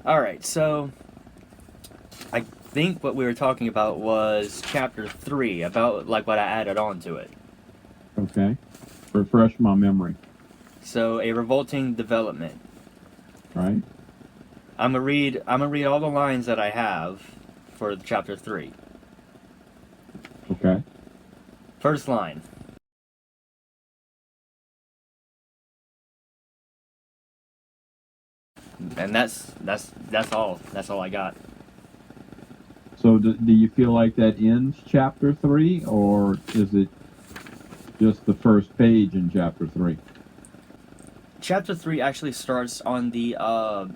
Alright, so I think what we were talking about was chapter 3, about like what I added on to it. Okay. Refresh my memory. So a revolting development. Right? I'm gonna read all the lines that I have for chapter 3. Okay. First line. And that's all. That's all I got. So do you feel like that ends chapter 3, or is it just the first page in chapter 3? Chapter 3 actually starts on the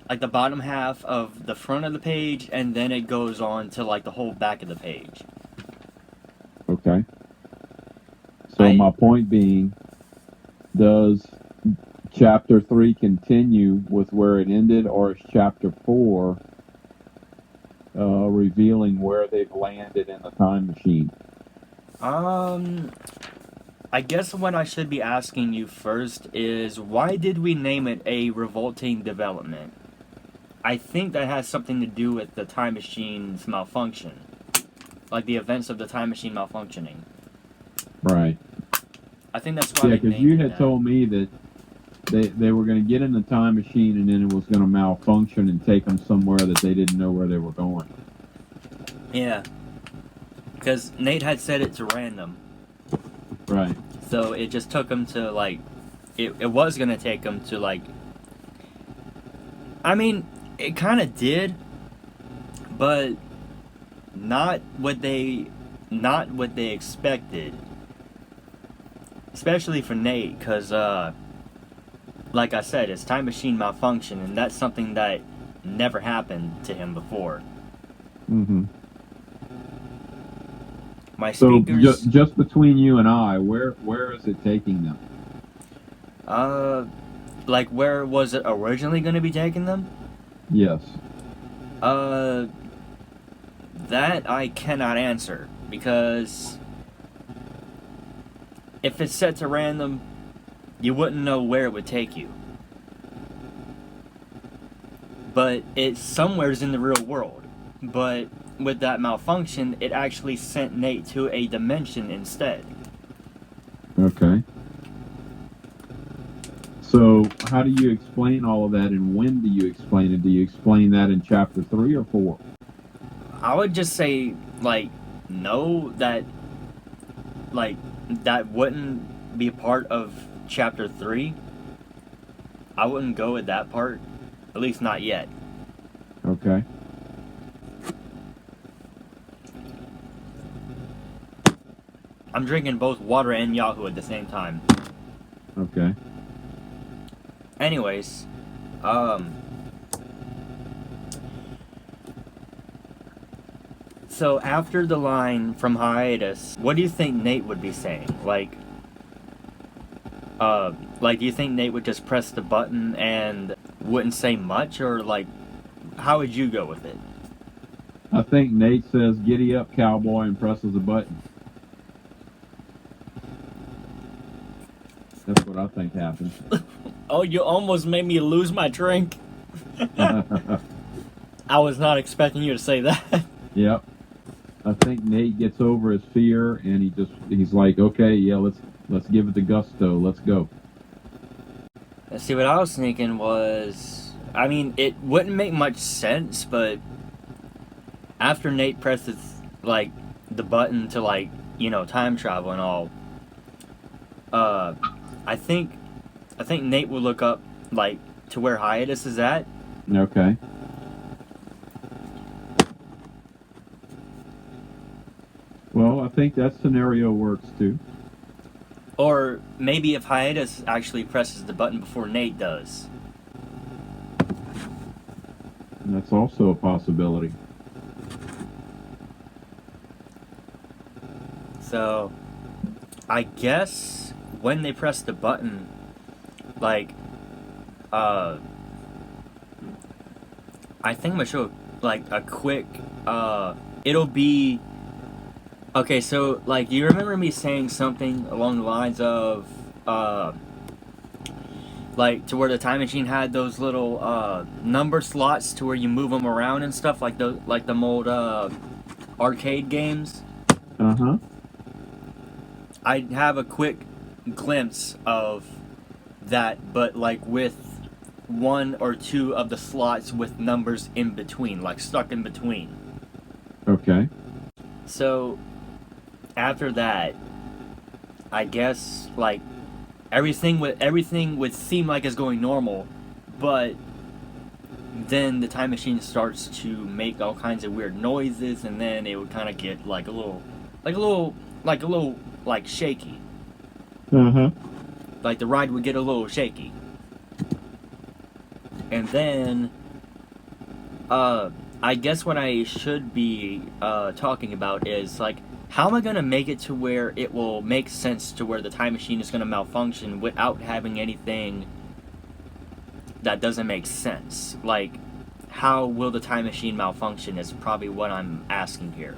like the bottom half of the front of the page, and then it goes on to like the whole back of the page. Okay. So my point being, does chapter 3 continue with where it ended, or is chapter 4 revealing where they've landed in the time machine? I guess what I should be asking you first is, why did we name it a revolting development? I think that has something to do with the time machine's malfunction. Like the events of the time machine malfunctioning. Right. I think that's why Yeah, we because named you it had that. told me that they were going to get in the time machine and then it was going to malfunction and take them somewhere that they didn't know where they were going. Yeah. Because Nate had set it to random. Right. So it just took him to, like, it was going to take him to, like, I mean, it kind of did, but not what they expected. Especially for Nate, because, like I said, his time machine malfunctioned, and that's something that never happened to him before. Mm-hmm. My So speakers... just between you and I, where is it taking them? Like, where was it originally going to be taking them? Yes. That I cannot answer, because if it's set to random, you wouldn't know where it would take you. But it's somewhere's in the real world. But with that malfunction, it actually sent Nate to a dimension instead. Okay. So how do you explain all of that, and when do you explain it? Do you explain that in chapter 3 or 4? I would just say, like, no, that wouldn't be a part of chapter 3. I wouldn't go with that part, at least not yet. Okay. I'm drinking both water and Yahoo at the same time. Okay. Anyways, so after the line from Hiatus, what do you think Nate would be saying? Like, do you think Nate would just press the button and wouldn't say much, or like, how would you go with it? I think Nate says, "Giddy up, cowboy," and presses a button. That's what I think happened. Oh, you almost made me lose my drink. I was not expecting you to say that. Yep. I think Nate gets over his fear and he's like, okay, yeah, let's give it the gusto. Let's go. Let's see, what I was thinking was, I mean, it wouldn't make much sense, but after Nate presses, like, the button to, like, you know, time travel and all, I think Nate will look up, like, to where Hiatus is at. Okay. Well, I think that scenario works too. Or maybe if Hiatus actually presses the button before Nate does. And that's also a possibility. So, I guess when they press the button, like, I think I'm gonna show, like, a quick, it'll be, okay, so, like, you remember me saying something along the lines of, Like to where the time machine had those little number slots to where you move them around and stuff, like the old arcade games. Uh-huh. I have a quick glimpse of that, but like with one or two of the slots with numbers in between, like stuck in between. Okay. So after that, I guess like everything would seem like it's going normal, but then the time machine starts to make all kinds of weird noises, and then it would kind of get like a little shaky. Uh-huh. Like the ride would get a little shaky. And then I guess what I should be talking about is like, how am I gonna make it to where it will make sense to where the time machine is gonna malfunction without having anything that doesn't make sense? Like, how will the time machine malfunction is probably what I'm asking here.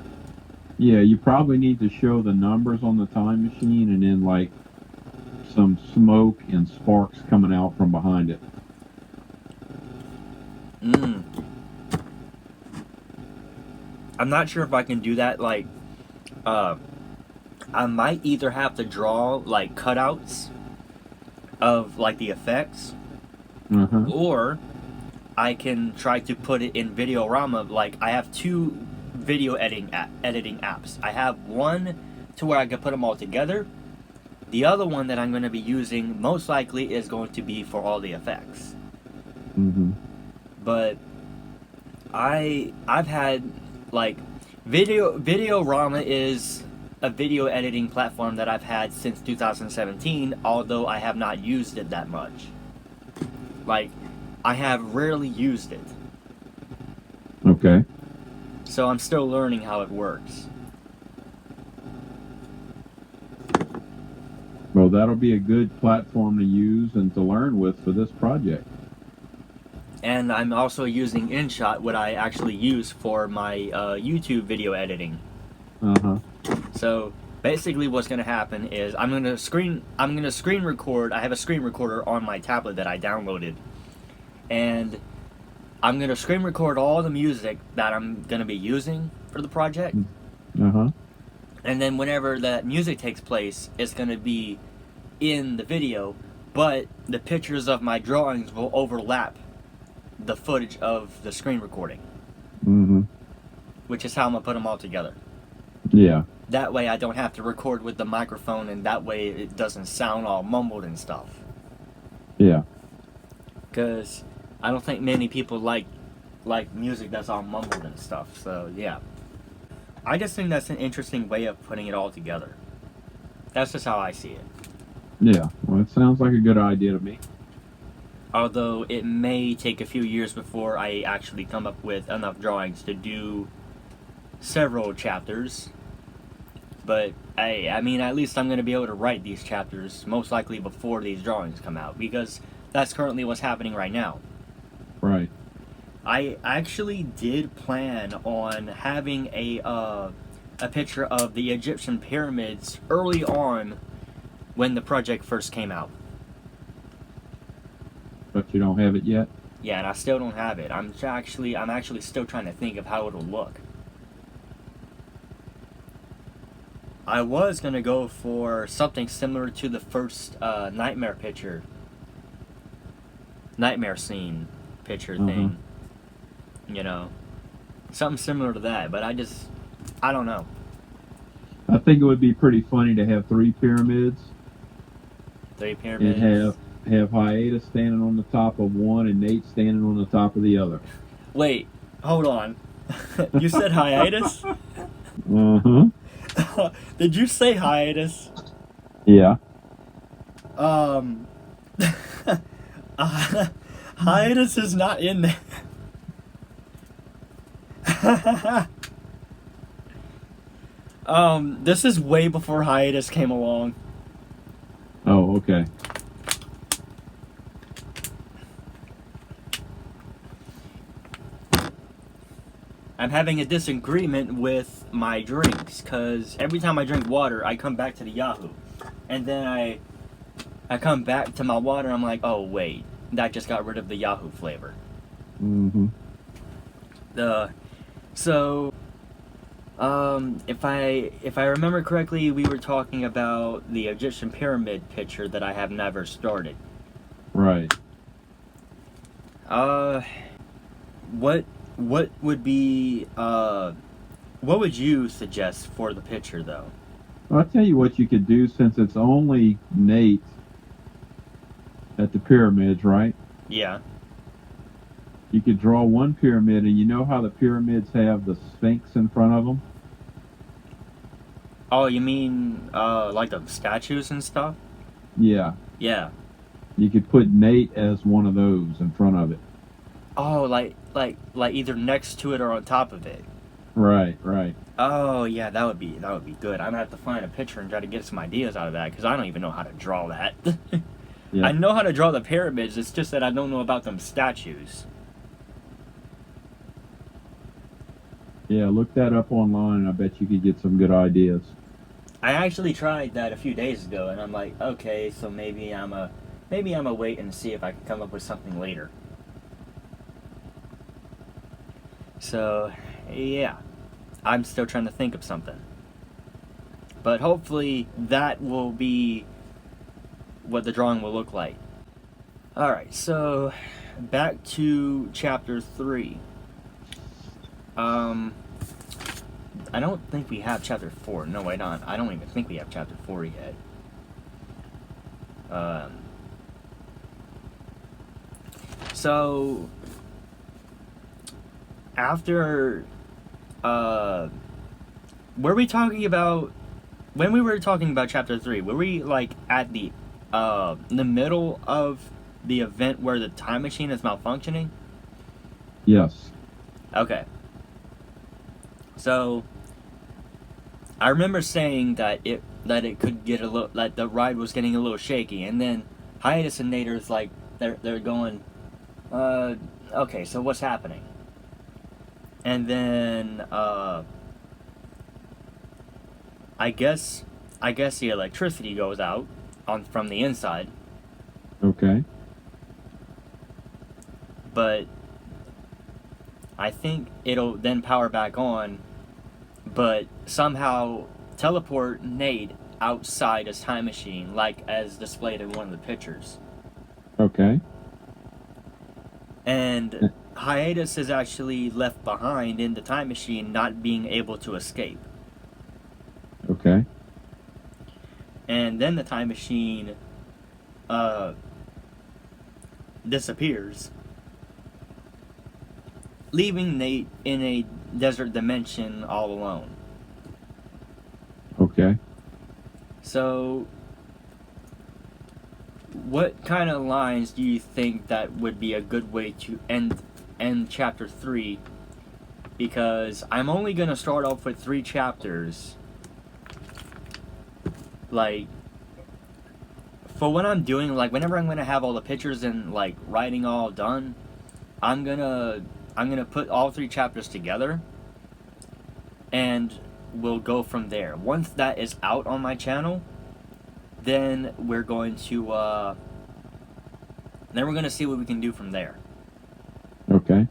Yeah, you probably need to show the numbers on the time machine and then like some smoke and sparks coming out from behind it. I'm not sure if I can do that. Like, I might either have to draw like cutouts of like the effects, or I can try to put it in Videorama. Like, I have two video editing apps. I have one to where I can put them all together. The other one that I'm going to be using most likely is going to be for all the effects. But I've had like Videorama is a video editing platform that I've had since 2017, although I have not used it that much. Like, I have rarely used it. Okay. So I'm still learning how it works. Well, that'll be a good platform to use and to learn with for this project. And I'm also using InShot, what I actually use for my YouTube video editing. So basically what's going to happen is I'm going to screen record. I have a screen recorder on my tablet that I downloaded. And I'm going to screen record all the music that I'm going to be using for the project. And then whenever that music takes place, it's going to be in the video, but the pictures of my drawings will overlap the footage of the screen recording. Which is how I'm going to put them all together. Yeah. That way I don't have to record with the microphone, and that way it doesn't sound all mumbled and stuff. Yeah. Because I don't think many people like music that's all mumbled and stuff, so yeah. I just think that's an interesting way of putting it all together. That's just how I see it. Yeah, well, it sounds like a good idea to me. Although it may take a few years before I actually come up with enough drawings to do several chapters. But I mean, at least I'm going to be able to write these chapters most likely before these drawings come out, because that's currently what's happening right now. Right. I actually did plan on having a picture of the Egyptian pyramids early on when the project first came out. But you don't have it yet? Yeah, and I still don't have it. I'm actually still trying to think of how it'll look. I was gonna go for something similar to the first nightmare scene picture thing. You know, something similar to that, but I don't know. I think it would be pretty funny to have three pyramids. Three pyramids. And have Hiatus standing on the top of one and Nate standing on the top of the other. Wait, hold on. You said Hiatus? Did you say Hiatus? Yeah. Hiatus is not in there. This is way before Hiatus came along. Oh, okay. I'm having a disagreement with my drinks, because every time I drink water, I come back to the Yahoo. And then I come back to my water, I'm like, oh wait, that just got rid of the Yahoo flavor. Mm-hmm. So if I remember correctly, we were talking about the Egyptian pyramid picture that I have never started. Right. What would be what would you suggest for the picture though? Well, I'll tell you what you could do, since it's only Nate at the pyramids, right? Yeah. You could draw one pyramid, and you know how the pyramids have the Sphinx in front of them? Oh, you mean like the statues and stuff? Yeah. Yeah. You could put Nate as one of those in front of it. Oh, like either next to it or on top of it. Right, right. Oh yeah, that would be good. I'm gonna have to find a picture and try to get some ideas out of that because I don't even know how to draw that. Yeah. I know how to draw the pyramids. It's just that I don't know about them statues. Yeah, look that up online, and I bet you could get some good ideas. I actually tried that a few days ago, and I'm like, okay, so maybe I'm a wait and see if I can come up with something later. So, yeah, I'm still trying to think of something, but hopefully that will be what the drawing will look like. All right, so back to chapter 3. I don't think we have chapter 4. No, wait, not. I don't even think we have chapter 4 yet. So after were we talking about when we were talking about chapter 3? Were we like at the middle of the event where the time machine is malfunctioning? Yes. Okay. So I remember saying that it could get a little, that the ride was getting a little shaky, and then Hiatus and Nader's like they're going, okay, so what's happening? And then I guess the electricity goes out from the inside. Okay. But I think it'll then power back on, but somehow teleport Nate outside his time machine, like as displayed in one of the pictures. Okay. And Hiatus is actually left behind in the time machine, not being able to escape. Okay. And then the time machine disappears, leaving Nate in a desert dimension all alone. Okay. So, what kind of lines do you think that would be a good way to end chapter 3? Because I'm only gonna start off with 3 chapters. Like, for what I'm doing, like whenever I'm gonna have all the pictures and like writing all done, I'm gonna put all 3 chapters together, and we'll go from there. Once that is out on my channel, then we're going to see what we can do from there. Okay.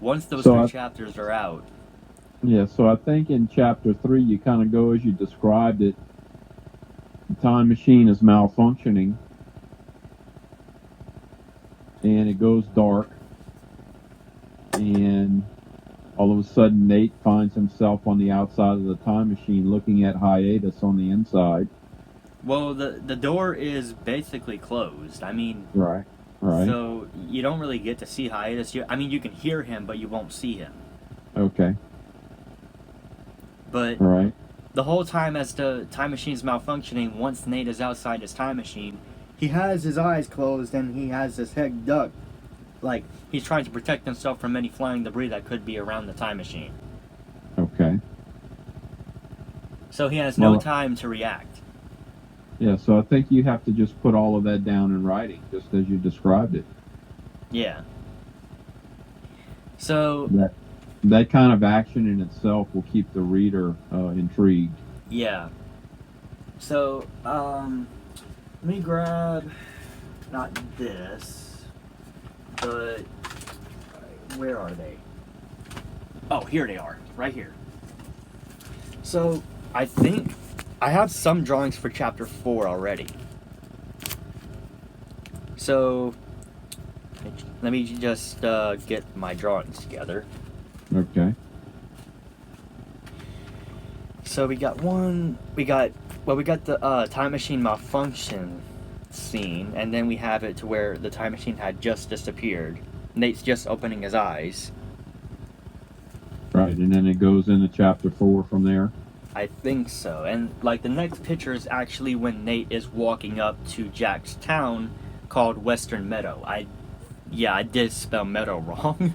Once those So 3 chapters are out. Yeah, so I think in chapter 3 you kind of go as you described it. The time machine is malfunctioning, and it goes dark, and all of a sudden Nate finds himself on the outside of the time machine looking at Hiatus on the inside. Well, the door is basically closed. I mean, Right. so you don't really get to see Hiatus. I mean, you can hear him, but you won't see him. Okay. But Right. the whole time as the time machine's malfunctioning, once Nate is outside his time machine, he has his eyes closed and he has his head ducked. Like, he's trying to protect himself from any flying debris that could be around the time machine. Okay. So he has no time to react. Yeah, so I think you have to just put all of that down in writing, just as you described it. Yeah. So that kind of action in itself will keep the reader intrigued. yeah. So Let me grab, not this, but where are they? Oh, here they are, right here. So, I think I have some drawings for chapter 4 already. So, let me just get my drawings together. Okay. So we got the time machine malfunction scene, and then we have it to where the time machine had just disappeared. Nate's just opening his eyes. Right, and then it goes into chapter 4 from there. I think so. And like the next picture is actually when Nate is walking up to Jack's town called Western Meadow. I did spell meadow wrong.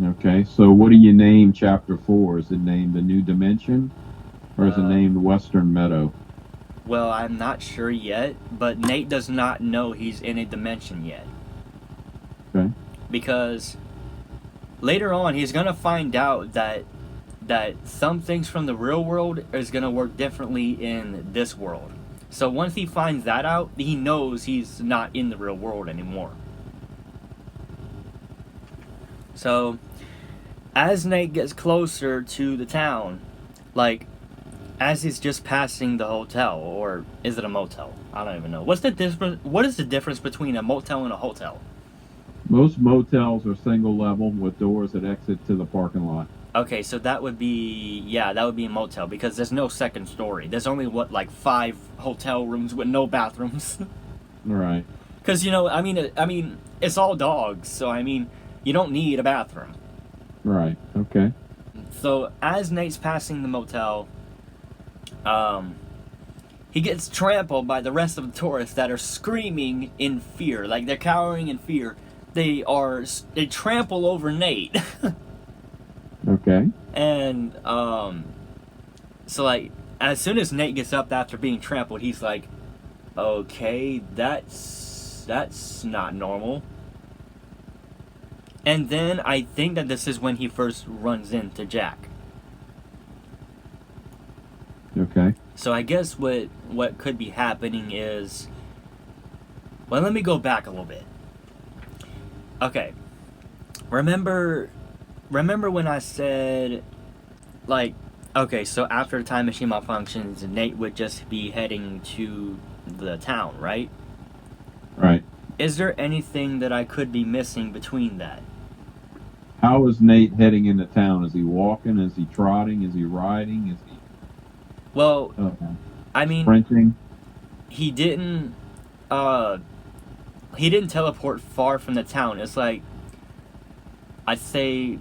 Okay, so what do you name chapter 4? Is it named The New Dimension? Or is it named Western Meadow? Well, I'm not sure yet, but Nate does not know he's in a dimension yet. Okay. Because later on he's going to find out that some things from the real world is going to work differently in this world. So once he finds that out, he knows he's not in the real world anymore. So as Nate gets closer to the town, like as he's just passing the hotel, or is it a motel? I don't even know. What is the difference between a motel and a hotel? Most motels are single level with doors that exit to the parking lot. Okay, so that would be a motel because there's no second story. There's only 5 hotel rooms with no bathrooms. Right. Because I mean, it's all dogs, so I mean, you don't need a bathroom. Right. Okay. So as Nate's passing the motel, he gets trampled by the rest of the tourists that are screaming in fear, like they're cowering in fear. They trample over Nate. Okay. And so like as soon as Nate gets up after being trampled, he's like, okay, that's not normal. And then I think that this is when he first runs into Jack. Okay. So I guess what could be happening is, well, let me go back a little bit. Okay. Remember when I said, like, okay, so after the time machine malfunctions, Nate would just be heading to the town, right? Right. Is there anything that I could be missing between that? How is Nate heading into town? Is he walking? Is he trotting? Is he riding? Is he Well, I mean, sprinting? he didn't teleport far from the town. It's like, I'd say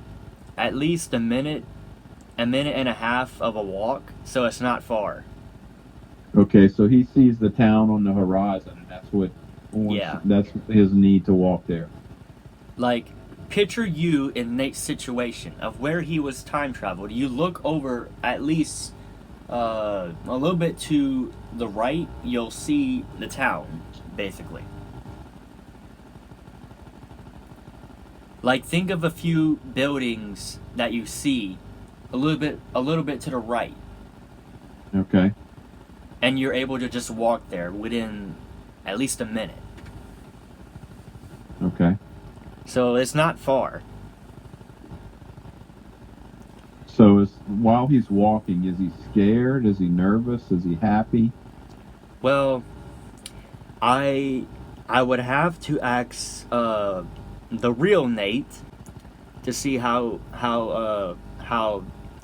at least a minute and a half of a walk, so it's not far. Okay, so he sees the town on the horizon, and that's his need to walk there. Like, picture you in Nate's situation of where he was time traveled. You look over at least a little bit to the right, you'll see the town, basically. Like, think of a few buildings that you see a little bit to the right. Okay. And you're able to just walk there within at least a minute. Okay. So it's not far. So while he's walking, is he scared? Is he nervous? Is he happy? Well, I would have to ask the real Nate to see how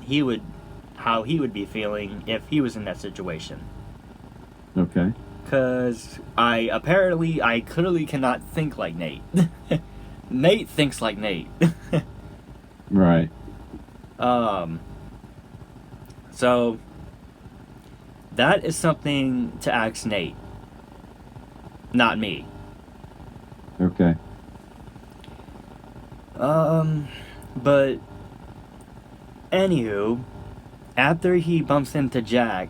he would be feeling if he was in that situation. Okay. Because I clearly cannot think like Nate. Nate thinks like Nate. Right. So that is something to ask Nate, not me. Okay. But anywho, after he bumps into Jack,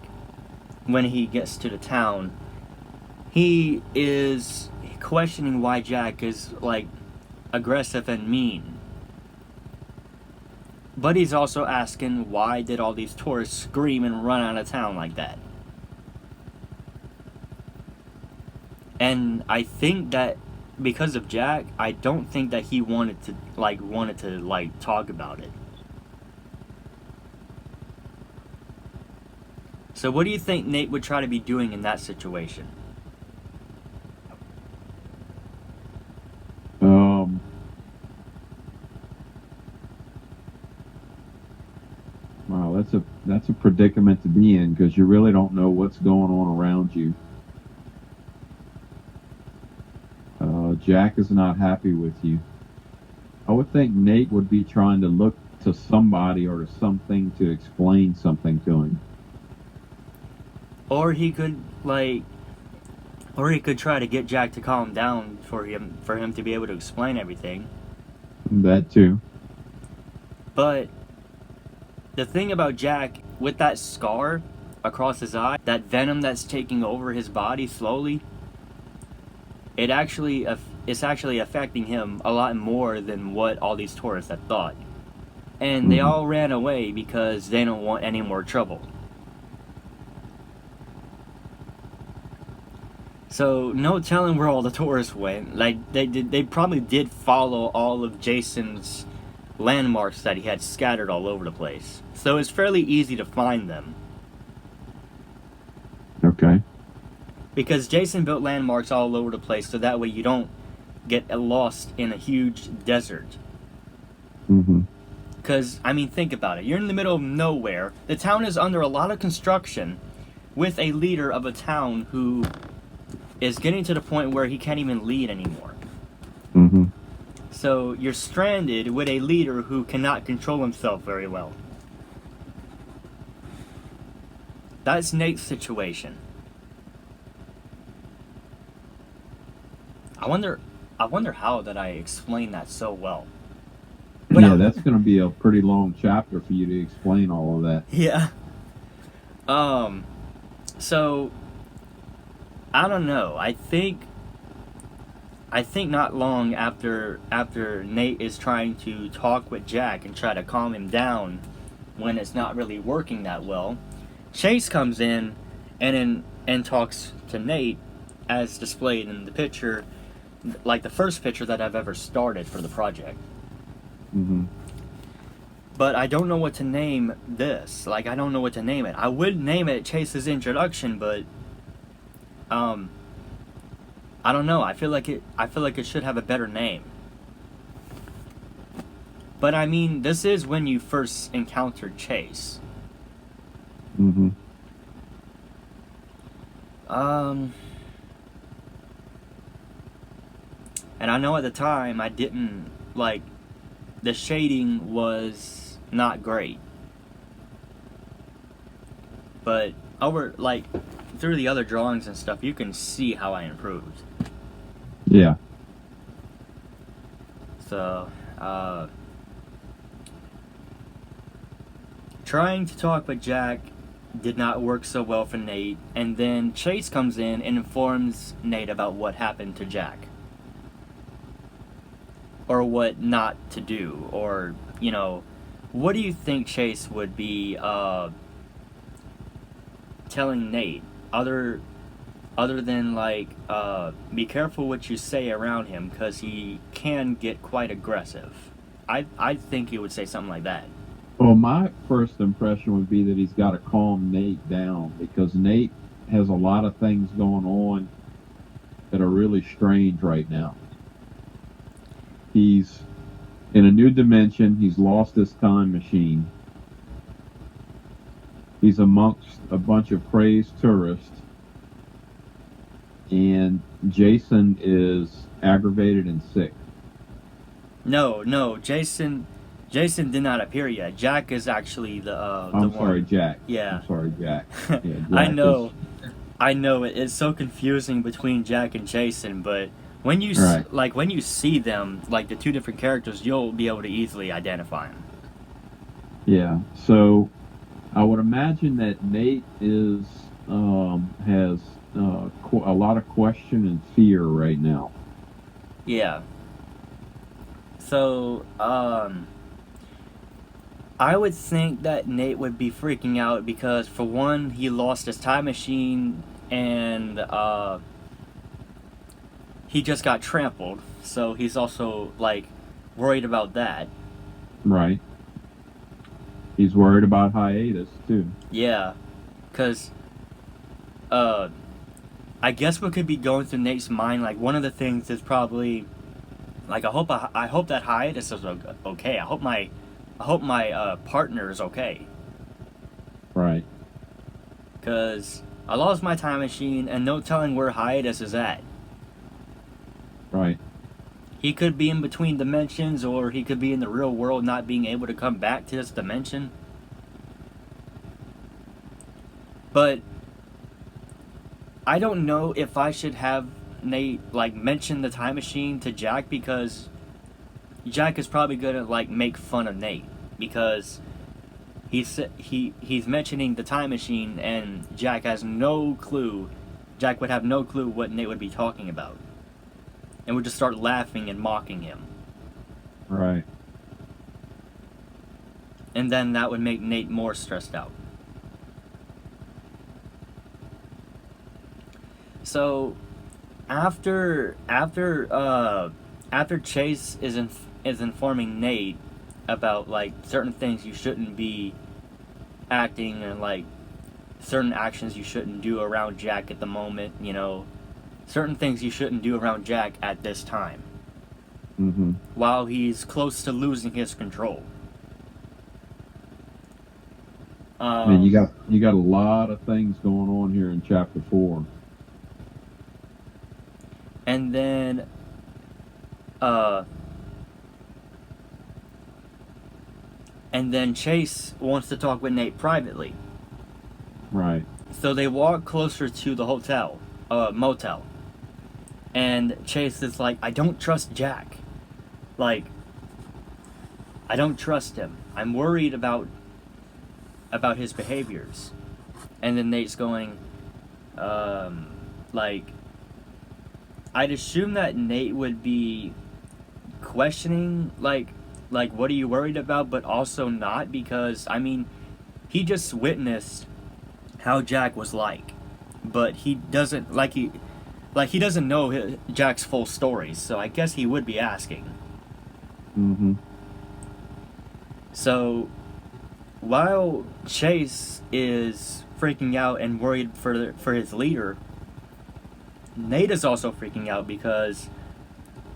when he gets to the town, he is questioning why Jack is like aggressive and mean. But he's also asking, why did all these tourists scream and run out of town like that? And I think that because of Jack, I don't think that he wanted to talk about it. So what do you think Nate would try to be doing in that situation? Wow, that's a predicament to be in, because you really don't know what's going on around you. Jack is not happy with you. I would think Nate would be trying to look to somebody or to something to explain something to him. Or he could try to get Jack to calm down for him to be able to explain everything. That too. But the thing about Jack, with that scar across his eye, that venom that's taking over his body slowly, it's actually affecting him a lot more than what all these tourists had thought. And they all ran away because they don't want any more trouble. So no telling where all the tourists went. Like they probably did follow all of Jason's landmarks that he had scattered all over the place. So it's fairly easy to find them. Okay. Because Jason built landmarks all over the place, so that way you don't get lost in a huge desert. Because, I mean, think about it. You're in the middle of nowhere. The town is under a lot of construction with a leader of a town who is getting to the point where he can't even lead anymore. So you're stranded with a leader who cannot control himself very well. That's Nate's situation. I wonder how that I explained that so well. But yeah, that's going to be a pretty long chapter for you to explain all of that. Yeah. So I don't know. I think not long after Nate is trying to talk with Jack and try to calm him down when it's not really working that well, Chase comes in and talks to Nate, as displayed in the picture, like the first picture that I've ever started for the project. But I don't know what to name this. Like, I don't know what to name it. I would name it Chase's introduction, but I don't know. I feel like it should have a better name. But I mean, this is when you first encountered Chase. And I know at the time I didn't like, the shading was not great. But over, like, through the other drawings and stuff, you can see how I improved. Yeah. So, trying to talk with Jack did not work so well for Nate, and then Chase comes in and informs Nate about what happened to Jack. Or what not to do, or, you know, what do you think Chase would be telling Nate, other than, like, be careful what you say around him, because he can get quite aggressive? I think he would say something like that. Well, my first impression would be that he's got to calm Nate down, because Nate has a lot of things going on that are really strange right now. He's in a new dimension. He's lost his time machine. He's amongst a bunch of crazed tourists. And Jason is aggravated and sick. No, Jason did not appear yet. Jack is actually the I'm one. sorry, Jack. Yeah. I'm sorry, Jack. Yeah, Jack I know it's so confusing between Jack and Jason, but when you when you see them, like the two different characters, you'll be able to easily identify them. Yeah. So I would imagine that Nate has a lot of question and fear right now. Yeah. So I would think that Nate would be freaking out because, for one, he lost his time machine, and he just got trampled, so he's also like worried about that. Right. He's worried about Hiatus too. Yeah, because I guess what could be going through Nate's mind, like one of the things is probably like I hope that Hiatus is okay. I hope my partner is okay. Right. Because I lost my time machine and no telling where Hiatus is at. Right. He could be in between dimensions, or he could be in the real world not being able to come back to this dimension. But I don't know if I should have Nate like mention the time machine to Jack, because Jack is probably gonna like make fun of Nate because he's mentioning the time machine and Jack has no clue. Jack would have no clue what Nate would be talking about, and would just start laughing and mocking him. Right. And then that would make Nate more stressed out. So after Chase is informing Nate about like certain things you shouldn't be acting, and like certain actions you shouldn't do around Jack at the moment, you know, certain things you shouldn't do around Jack at this time, Mm-hmm. while he's close to losing his control. And you got a lot of things going on here in chapter 4. And then Chase wants to talk with Nate privately. Right. So they walk closer to the motel. And Chase is like, I don't trust Jack. Like, I don't trust him. I'm worried about his behaviors. And then Nate's going, like, I'd assume that Nate would be questioning, like what are you worried about, but also not, because, I mean, he just witnessed how Jack was like, but he doesn't, he doesn't know Jack's full story, so I guess he would be asking. Mm-hmm. So, while Chase is freaking out and worried for his leader, Nate is also freaking out because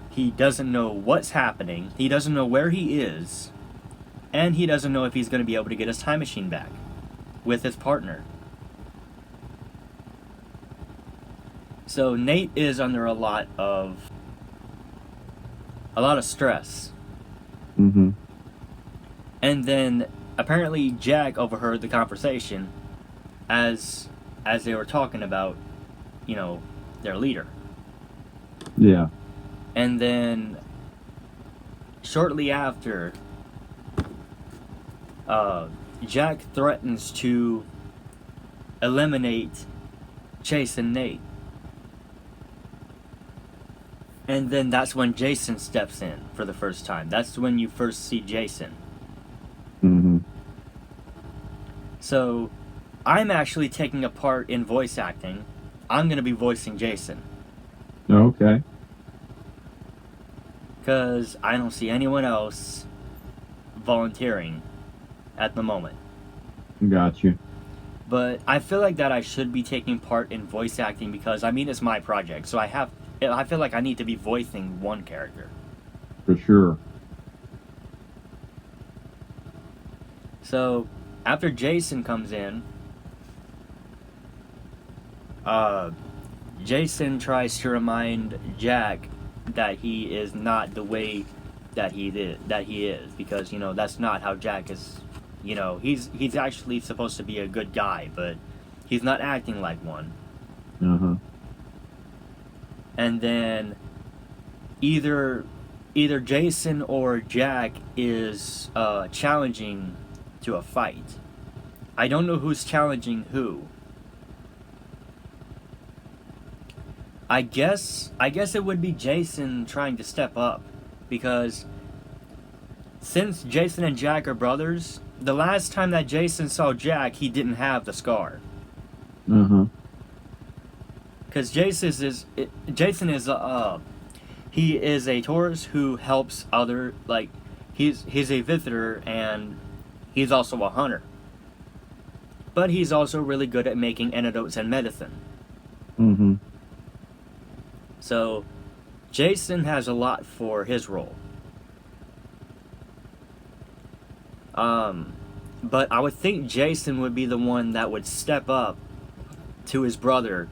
he doesn't know what's happening, he doesn't know where he is, and he doesn't know if he's going to be able to get his time machine back with his partner. So Nate is under a lot of stress. Mm-hmm. And then apparently Jack overheard the conversation as they were talking about, you know, their leader. Yeah. And then shortly after, Jack threatens to eliminate Chase and Nate. And then that's when Jason steps in for the first time. That's when you first see Jason. Mm-hmm. So, I'm actually taking a part in voice acting. I'm going to be voicing Jason. Okay. Because I don't see anyone else volunteering at the moment. Got you. But I feel like that I should be taking part in voice acting because, I mean, it's my project. So I feel like I need to be voicing one character. For sure. So, after Jason comes in, Jason tries to remind Jack that he is not the way that he is, because, you know, that's not how Jack is. You know, he's actually supposed to be a good guy, but he's not acting like one. Uh-huh. And then either Jason or Jack is challenging to a fight. I don't know who's challenging who. I guess it would be Jason trying to step up, because since Jason and Jack are brothers, the last time that Jason saw Jack, he didn't have the scar. Uh-huh. Because Jason is he is a tourist who helps other, like, he's a visitor, and he's also a hunter. But he's also really good at making antidotes and medicine. Mm-hmm. So Jason has a lot for his role. But I would think Jason would be the one that would step up to his brother,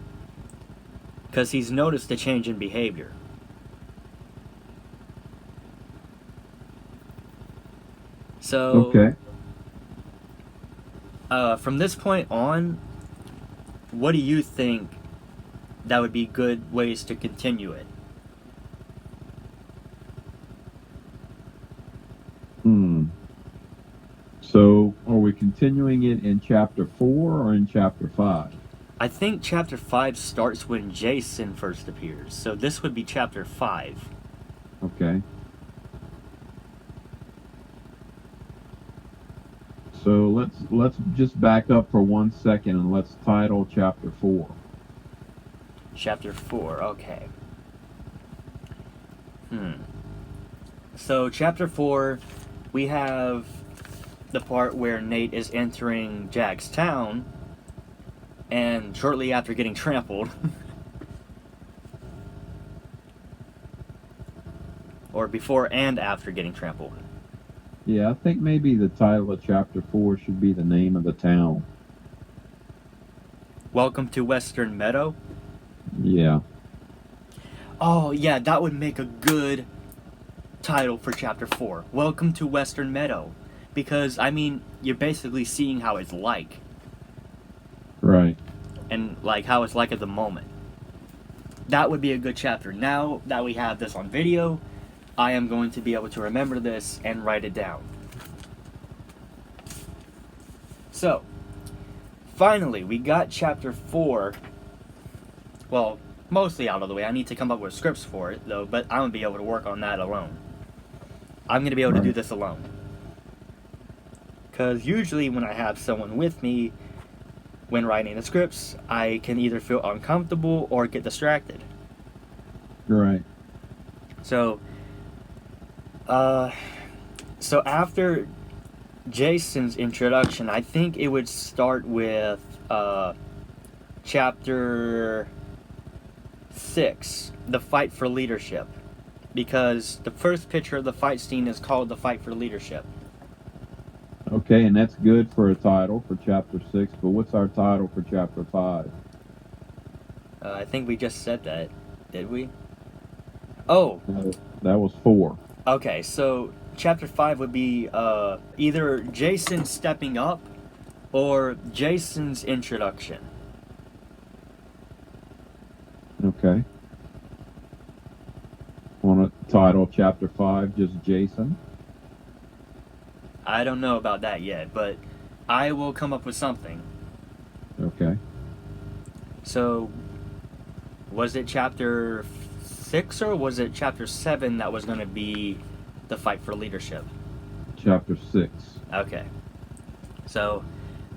because he's noticed a change in behavior. So, Okay. From this point on, what do you think that would be good ways to continue it? So, are we continuing it in chapter 4 or in chapter 5? I think chapter 5 starts when Jason first appears, so this would be chapter 5. Okay. So let's just back up for 1 second and let's title chapter 4. Chapter 4, okay. So chapter 4, we have the part where Nate is entering Jack's town, and shortly after getting trampled, or before and after getting trampled. Yeah, I think maybe the title of chapter 4 should be the name of the town. Welcome to Western Meadow? Yeah. Oh, yeah, that would make a good title for chapter 4. Welcome to Western Meadow. Because, I mean, you're basically seeing how it's like. Right. And, like, how it's like at the moment. That would be a good chapter. Now that we have this on video, I am going to be able to remember this and write it down. So, finally, we got chapter 4. Well, mostly out of the way. I need to come up with scripts for it, though, but I'm going to be able to work on that alone. I'm going to be able to do this alone. Because usually when I have someone with me when writing the scripts, I can either feel uncomfortable or get distracted. Right. So after Jason's introduction, I think it would start with chapter 6, the fight for leadership. Because the first picture of the fight scene is called the fight for leadership. Okay, and that's good for a title for chapter 6, but what's our title for chapter 5? I think we just said that, did we? Oh! That was 4. Okay, so chapter 5 would be either Jason stepping up or Jason's introduction. Okay. Want to title chapter 5 just Jason? I don't know about that yet, but I will come up with something. Okay. So, was it chapter 6 or was it chapter 7 that was going to be the fight for leadership? Chapter 6. Okay. So,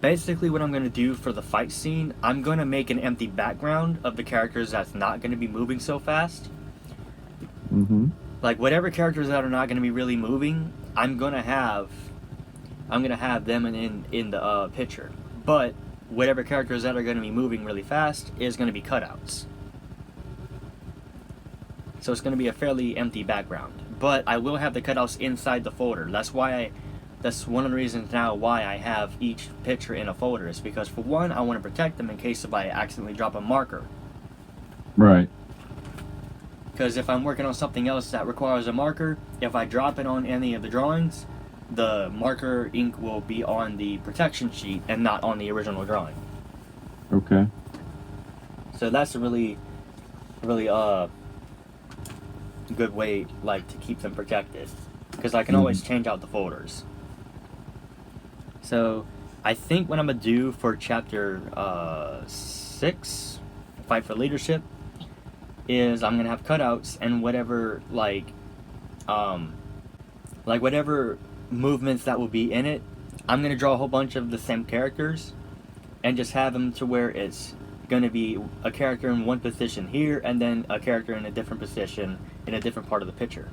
basically what I'm going to do for the fight scene, I'm going to make an empty background of the characters that's not going to be moving so fast. Mm-hmm. Like, whatever characters that are not going to be really moving, I'm going to have them in the picture. But whatever characters that are going to be moving really fast is going to be cutouts. So it's going to be a fairly empty background. But I will have the cutouts inside the folder. That's one of the reasons now why I have each picture in a folder, is because, for one, I want to protect them in case if I accidentally drop a marker. Right. Because if I'm working on something else that requires a marker, if I drop it on any of the drawings, the marker ink will be on the protection sheet and not on the original drawing. Okay. So that's a really good way, like, to keep them protected, because I can always change out the folders. So I think what I'm gonna do for chapter 6, Fight for Leadership, is I'm gonna have cutouts and whatever whatever movements that will be in it, I'm gonna draw a whole bunch of the same characters and just have them to where it's going to be a character in one position here, and then a character in a different position in a different part of the picture.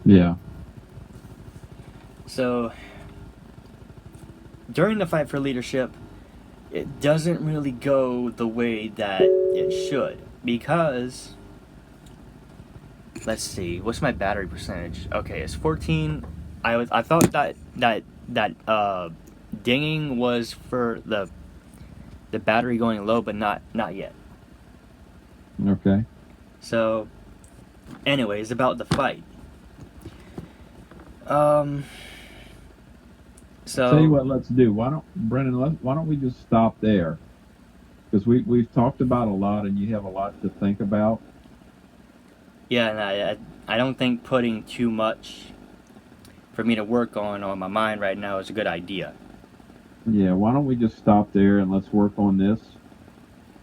Yeah. So, during the fight for leadership, it doesn't really go the way that it should, because, let's see, what's my battery percentage? Okay, it's 14. I thought that dinging was for the battery going low, but not yet. Okay. So, anyways, about the fight. So Tell you what, let's do. Why don't we just stop there? Because we've talked about a lot, and you have a lot to think about. yeah, and I don't think putting too much for me to work on my mind right now is a good idea. Yeah. Why don't we just stop there and let's work on this?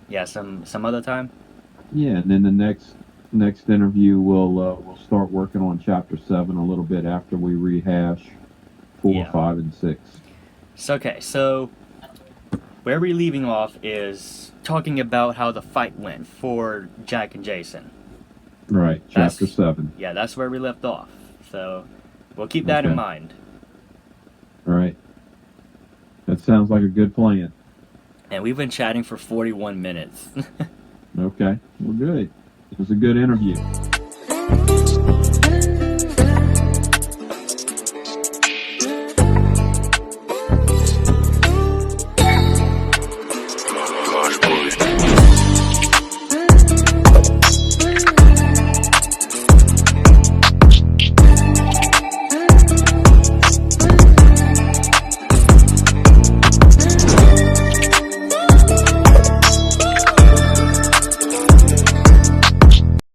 Yeah, some other time. Yeah, and then the next interview we'll start working on chapter 7 a little bit after we rehash 4, Yeah. 5, and 6. So where we're leaving off is talking about how the fight went for Jack and Jason. Right, chapter 7. Yeah, that's where we left off. So we'll keep that in Okay. mind. All right. That sounds like a good plan. And we've been chatting for 41 minutes. Okay. Well, good. It was a good interview.